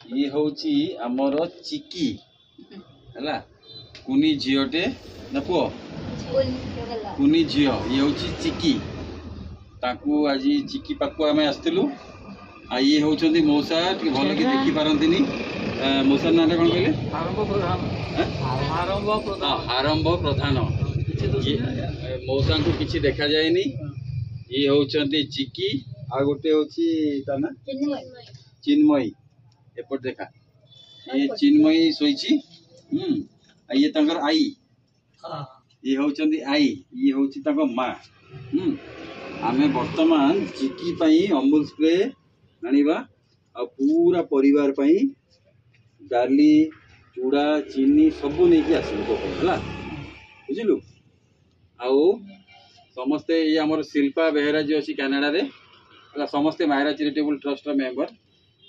ये होची आमर चिकी है कुनी झीटे ना पुओ कुनी झील ये होची चिकी ताकू आज चिकी पाखु आम आसलु ये होती मौसा टे भल कि देखी पारती मौसा ना कौन कहले आरंभ प्रधान मौसा को किसी देखा जाए ये होती चिकी आ गोटे हूँ चिन्मयी एपट देखा ये चिन्मयी शोची ये तंकर आई ये होती आई ये हूँ माँ आमे वर्तमान चिकी पाई अमूल स्प्रे आनिबा आ पूरा परिवार पाई डाली चूड़ा चीनी सब नहीं आसलु है बुझलु आउ समस्ते ये आमर शिल्पा बेहेरा जो अच्छी कैनाडा रे समस्ते मायरा चैरिटेबल ट्रस्ट मेंबर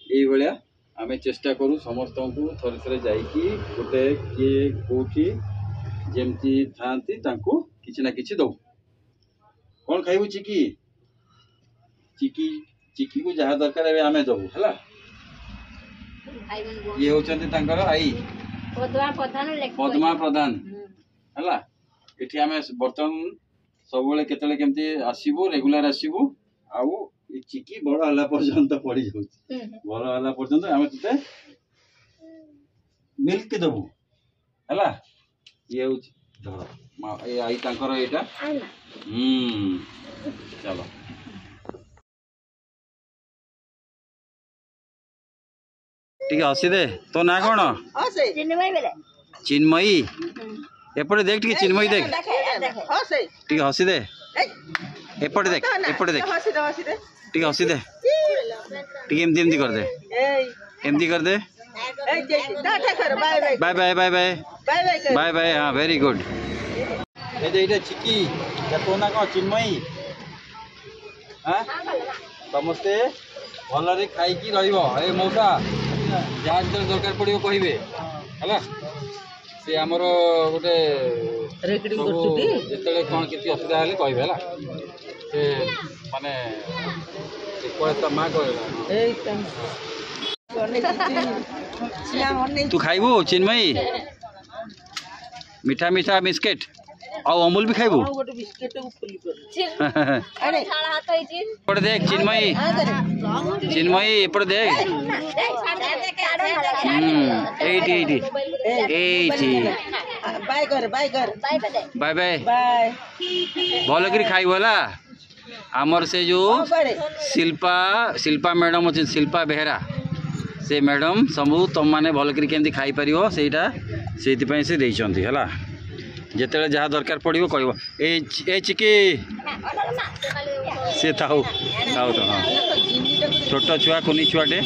ये भाया आम चेष्टा करूँ समस्त को थरे थरे जाइकी गोटे किए कौटी जमती था किसी ना किसी दऊ कौन खाइबू चिकी चिकी चिकी को जहाँ दरकार आम दबू है ये होती आई पद्मा प्रधान है ये आम बर्तमान सब केतले केमती आसबू रेगुलर आसबू आउ चिकी बड़ है पर्यंत पड़ जाऊँ भल है पर्यंत आम ते मिल्क दबू है ये हूँ धर आई तांकर एटा चलो ठीक हसी दे तो ना कौन चिन्मयी एपटे देख टी चिन्मयी देख ठीक हसी दे एपटे देख ठीक हसी दे ठीक एमती एमती कर दे एमती कर दे bye bye bye bye bye bye हाँ वेरी गुड ये चिकी तो ना कौन चिन्मयी हाँ समस्ते भल खाई मौसा जहाँ जो दरकार पड़ो कहे है सी आमर गोटे जिते कौन किसी असुविधा है कहे है से माने माँ कह तू खाइबू चिन्मयी मीठा मीठा बिस्किट और अमूल भी खाइबू एपटे देख चिन्मयी चिन्मयी एपटे देख बाय बाय भल कर खाइबू है आमर से जो शिल्पा मैडम अच्छे शिल्पा बेहेरा से मैडम सब तुम मैंने भल कर खाई पार से देती है जिते जहाँ दरकार पड़ो कह चिकी सी था तो हाँ छोट छुआ कुनी छुआटे